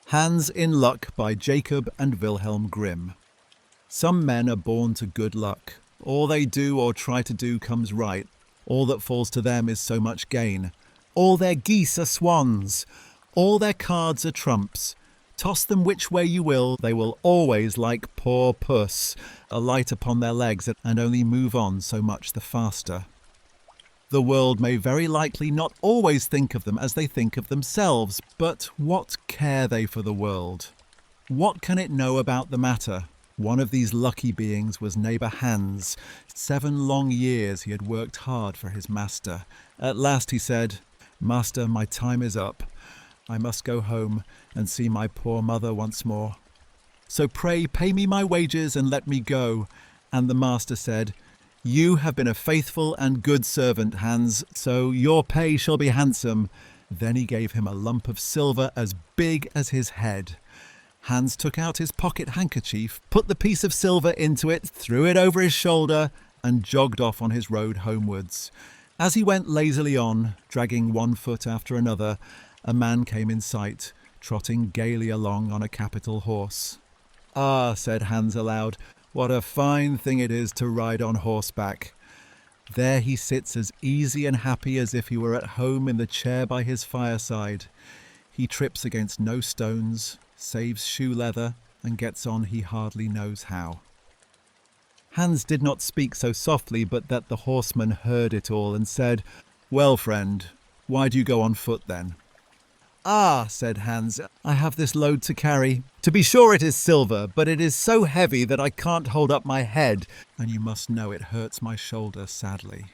Hans in Luck by Jacob and Wilhelm Grimm. Some men are born to good luck. All they do or try to do comes right. All that falls to them is so much gain. All their geese are swans. All their cards are trumps. Toss them which way you will, they will always, like poor puss, alight upon their legs and only move on so much the faster. The world may very likely not always think of them as they think of themselves, but what care they for the world? What can it know about the matter? One of these lucky beings was neighbour Hans. 7 long years he had worked hard for his master. At last he said, "Master, my time is up. I must go home and see my poor mother once more. So pray pay me my wages and let me go." And the master said, "You have been a faithful and good servant, Hans, so your pay shall be handsome." Then he gave him a lump of silver as big as his head. Hans took out his pocket handkerchief, put the piece of silver into it, threw it over his shoulder, and jogged off on his road homewards. As he went lazily on, dragging one foot after another, a man came in sight, trotting gaily along on a capital horse. "Ah," said Hans aloud, "what a fine thing it is to ride on horseback. There he sits as easy and happy as if he were at home in the chair by his fireside. He trips against no stones, saves shoe leather, and gets on he hardly knows how." Hans did not speak so softly but that the horseman heard it all and said, "Well, friend, why do you go on foot then?" "Ah," said Hans, "I have this load to carry. To be sure it is silver, but it is so heavy that I can't hold up my head, and you must know it hurts my shoulder sadly."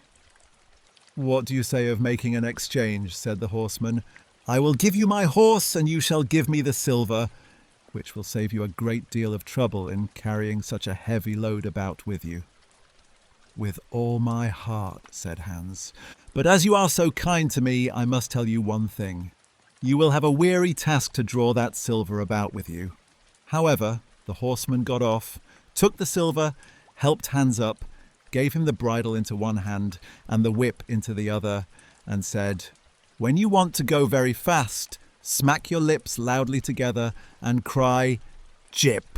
"What do you say of making an exchange?" said the horseman. "I will give you my horse, and you shall give me the silver, which will save you a great deal of trouble in carrying such a heavy load about with you." "With all my heart," said Hans. "But as you are so kind to me, I must tell you one thing. You will have a weary task to draw that silver about with you." However, the horseman got off, took the silver, helped Hans up, gave him the bridle into one hand and the whip into the other, and said, "When you want to go very fast, smack your lips loudly together and cry, 'Jip!'"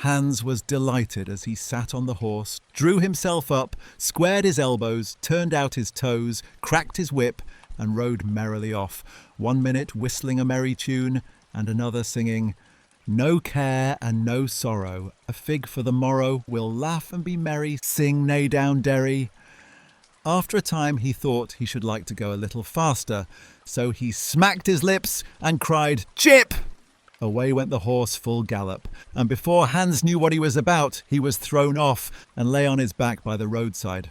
Hans was delighted as he sat on the horse, drew himself up, squared his elbows, turned out his toes, cracked his whip, and rode merrily off, 1 minute whistling a merry tune, and another singing, "No care and no sorrow, a fig for the morrow, we'll laugh and be merry, sing neigh down derry." After a time he thought he should like to go a little faster, so he smacked his lips and cried, "Jip!" Away went the horse full gallop, and before Hans knew what he was about, he was thrown off and lay on his back by the roadside.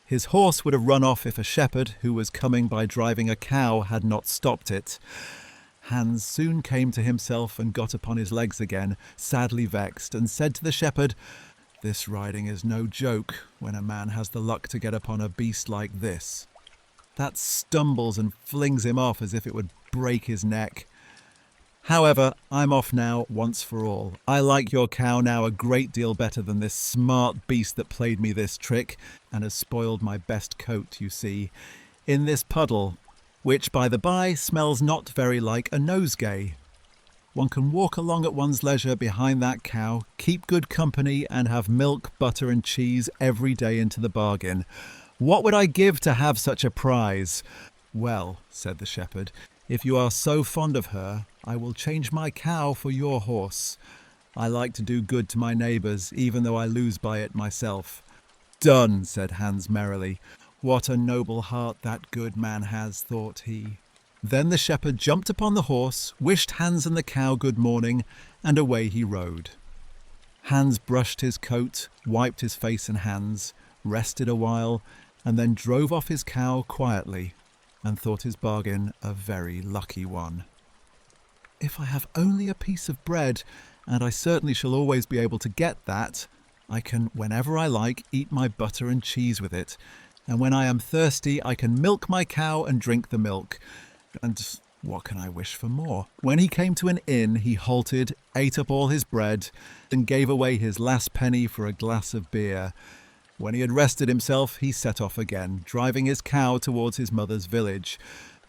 His horse would have run off if a shepherd, who was coming by driving a cow, had not stopped it. Hans soon came to himself and got upon his legs again, sadly vexed, and said to the shepherd, "This riding is no joke when a man has the luck to get upon a beast like this. That stumbles and flings him off as if it would break his neck. However, I'm off now once for all. I like your cow now a great deal better than this smart beast that played me this trick and has spoiled my best coat, you see, in this puddle, which, by the by, smells not very like a nosegay. One can walk along at one's leisure behind that cow, keep good company, and have milk, butter and cheese every day into the bargain. What would I give to have such a prize?" "Well," said the shepherd, "if you are so fond of her, I will change my cow for your horse. I like to do good to my neighbours, even though I lose by it myself." "Done," said Hans merrily. "What a noble heart that good man has," thought he. Then the shepherd jumped upon the horse, wished Hans and the cow good morning, and away he rode. Hans brushed his coat, wiped his face and hands, rested a while, and then drove off his cow quietly, and thought his bargain a very lucky one. "If I have only a piece of bread, and I certainly shall always be able to get that, I can, whenever I like, eat my butter and cheese with it, and when I am thirsty I can milk my cow and drink the milk, and what can I wish for more?" When he came to an inn, he halted, ate up all his bread, and gave away his last penny for a glass of beer. When he had rested himself, he set off again, driving his cow towards his mother's village,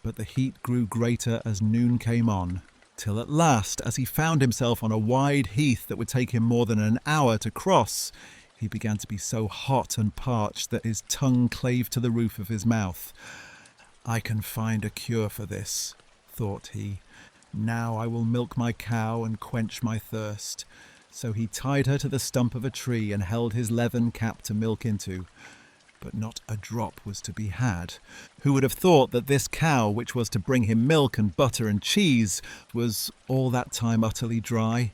but the heat grew greater as noon came on. till at last, as he found himself on a wide heath that would take him more than an hour to cross, he began to be so hot and parched that his tongue clave to the roof of his mouth. "I can find a cure for this," thought he. "Now I will milk my cow and quench my thirst." So he tied her to the stump of a tree and held his leathern cap to milk into. But not a drop was to be had. Who would have thought that this cow, which was to bring him milk and butter and cheese, was all that time utterly dry?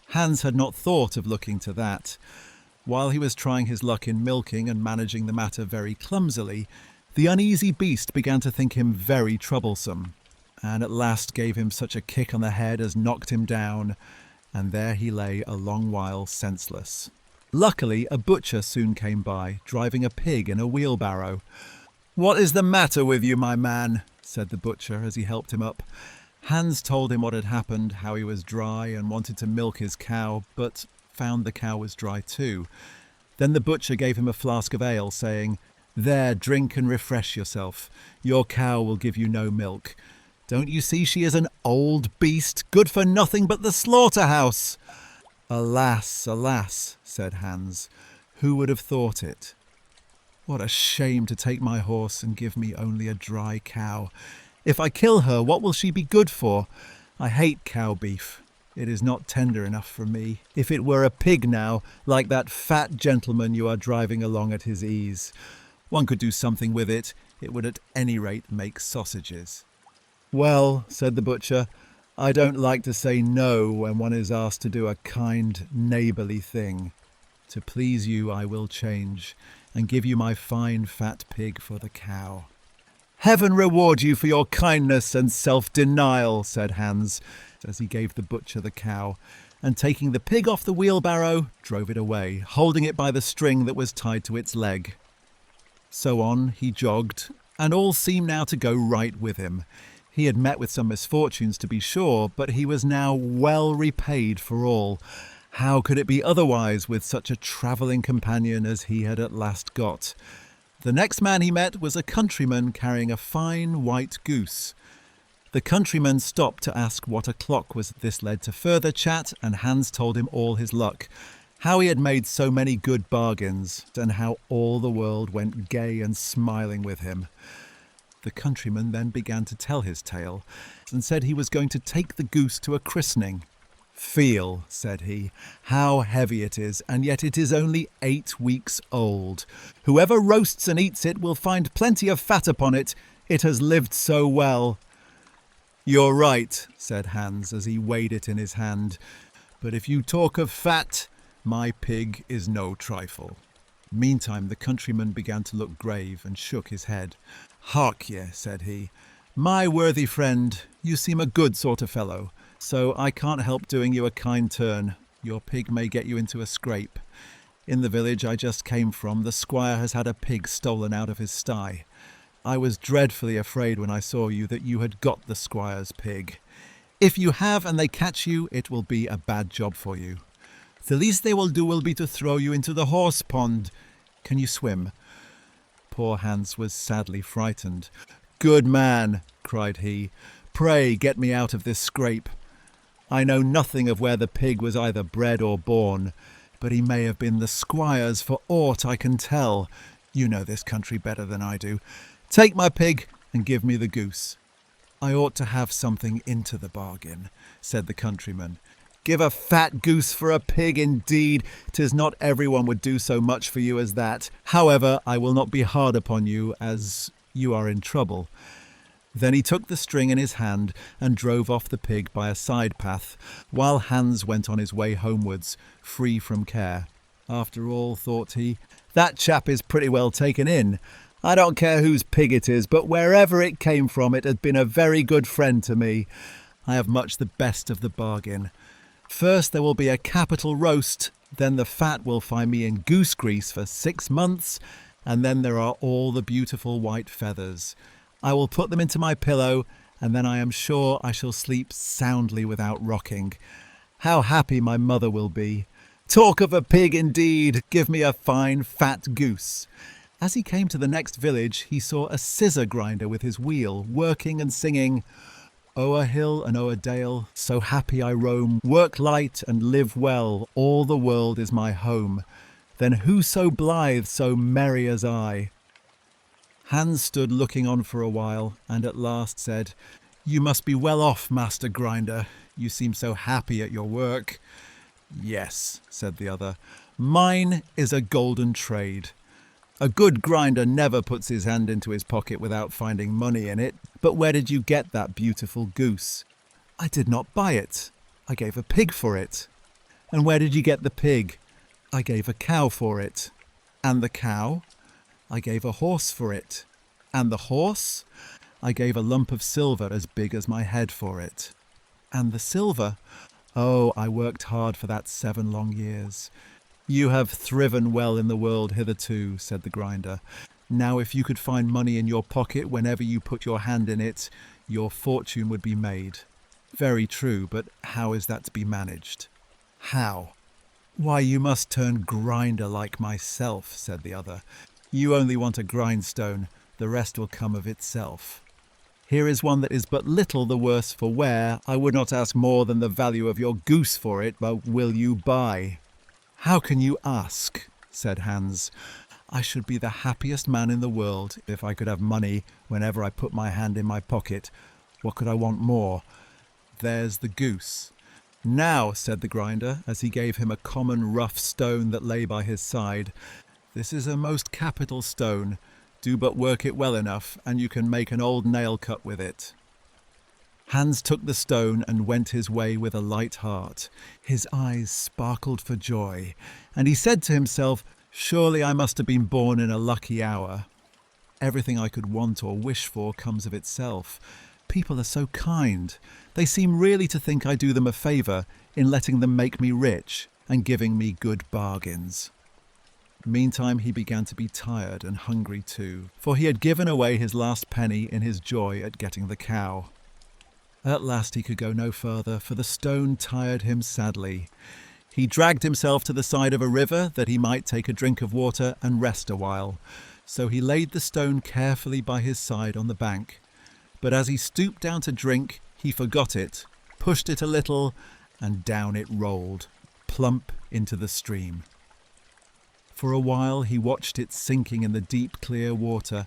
Hans had not thought of looking to that. While he was trying his luck in milking and managing the matter very clumsily, the uneasy beast began to think him very troublesome, and at last gave him such a kick on the head as knocked him down, and there he lay a long while senseless. Luckily, a butcher soon came by, driving a pig in a wheelbarrow. "What is the matter with you, my man?" said the butcher as he helped him up. Hans told him what had happened, how he was dry and wanted to milk his cow, but found the cow was dry too. Then the butcher gave him a flask of ale, saying, "There, drink and refresh yourself. Your cow will give you no milk. Don't you see she is an old beast, good for nothing but the slaughterhouse?" "Alas, alas," said Hans, "who would have thought it? What a shame to take my horse and give me only a dry cow. If I kill her, what will she be good for? I hate cow beef. It is not tender enough for me. If it were a pig now, like that fat gentleman you are driving along at his ease, one could do something with it. It would at any rate make sausages." "Well," said the butcher, "I don't like to say no when one is asked to do a kind, neighbourly thing. To please you I will change, and give you my fine fat pig for the cow." "Heaven reward you for your kindness and self-denial," said Hans, as he gave the butcher the cow, and taking the pig off the wheelbarrow, drove it away, holding it by the string that was tied to its leg. So on he jogged, and all seemed now to go right with him. He had met with some misfortunes, to be sure, but he was now well repaid for all. How could it be otherwise with such a travelling companion as he had at last got? The next man he met was a countryman carrying a fine white goose. The countryman stopped to ask what o'clock was. This led to further chat, and Hans told him all his luck, how he had made so many good bargains, and how all the world went gay and smiling with him. The countryman then began to tell his tale, and said he was going to take the goose to a christening. "Feel," said he, "how heavy it is, and yet it is only 8 weeks old. Whoever roasts and eats it will find plenty of fat upon it. It has lived so well." "You're right," said Hans, as he weighed it in his hand. "But if you talk of fat, my pig is no trifle." Meantime the countryman began to look grave and shook his head. "Hark ye," said he, "my worthy friend, you seem a good sort of fellow, so I can't help doing you a kind turn. Your pig may get you into a scrape. In the village I just came from, the squire has had a pig stolen out of his sty. I was dreadfully afraid when I saw you that you had got the squire's pig. If you have and they catch you, it will be a bad job for you. The least they will do will be to throw you into the horse pond. Can you swim?" Poor Hans was sadly frightened. "Good man," cried he, "pray get me out of this scrape. I know nothing of where the pig was either bred or born, but he may have been the squire's for aught I can tell. You know this country better than I do. Take my pig and give me the goose." "I ought to have something into the bargain," said the countryman. "Give a fat goose for a pig, indeed! 'Tis not everyone would do so much for you as that. However, I will not be hard upon you, as you are in trouble." Then he took the string in his hand and drove off the pig by a side path, while Hans went on his way homewards, free from care. After all, thought he, that chap is pretty well taken in. I don't care whose pig it is, but wherever it came from, it had been a very good friend to me. I have much the best of the bargain. First there will be a capital roast, then the fat will find me in goose grease for 6 months, and then there are all the beautiful white feathers. I will put them into my pillow, and then I am sure I shall sleep soundly without rocking. How happy my mother will be! Talk of a pig, indeed! Give me a fine fat goose. As he came to the next village, he saw a scissor grinder with his wheel, working and singing, O'er hill and o'er dale, so happy I roam, work light and live well, all the world is my home. Then who so blithe, so merry as I? Hans stood looking on for a while, and at last said, "You must be well off, Master Grinder. You seem so happy at your work." "Yes," said the other, "mine is a golden trade. A good grinder never puts his hand into his pocket without finding money in it. But where did you get that beautiful goose?" "I did not buy it. I gave a pig for it." "And where did you get the pig?" "I gave a cow for it." "And the cow?" "I gave a horse for it." "And the horse?" "I gave a lump of silver as big as my head for it." "And the silver?" "Oh, I worked hard for that 7 long years." "You have thriven well in the world hitherto," said the grinder. "Now if you could find money in your pocket whenever you put your hand in it, your fortune would be made." "Very true, but how is that to be managed?" "How? Why, you must turn grinder like myself," said the other. "You only want a grindstone, the rest will come of itself. Here is one that is but little the worse for wear. I would not ask more than the value of your goose for it, but will you buy?" "How can you ask?" said Hans. "I should be the happiest man in the world if I could have money whenever I put my hand in my pocket. What could I want more? There's the goose." "Now," said the grinder, as he gave him a common rough stone that lay by his side, "this is a most capital stone. Do but work it well enough, and you can make an old nail cut with it." Hans took the stone and went his way with a light heart. His eyes sparkled for joy, and he said to himself, "Surely I must have been born in a lucky hour. Everything I could want or wish for comes of itself. People are so kind. They seem really to think I do them a favour in letting them make me rich and giving me good bargains." Meantime he began to be tired and hungry too, for he had given away his last penny in his joy at getting the cow. At last he could go no further, for the stone tired him sadly. He dragged himself to the side of a river that he might take a drink of water and rest a while. So he laid the stone carefully by his side on the bank. But as he stooped down to drink, he forgot it, pushed it a little, and down it rolled, plump into the stream. For a while he watched it sinking in the deep, clear water,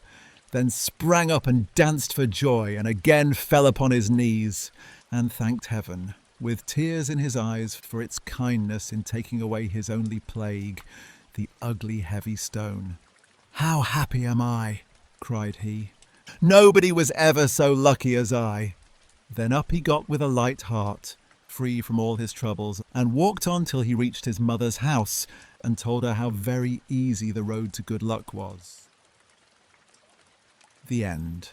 then sprang up and danced for joy, and again fell upon his knees, and thanked heaven, with tears in his eyes, for its kindness in taking away his only plague, the ugly heavy stone. "How happy am I!" cried he. "Nobody was ever so lucky as I." Then up he got with a light heart, free from all his troubles, and walked on till he reached his mother's house, and told her how very easy the road to good luck was. The end.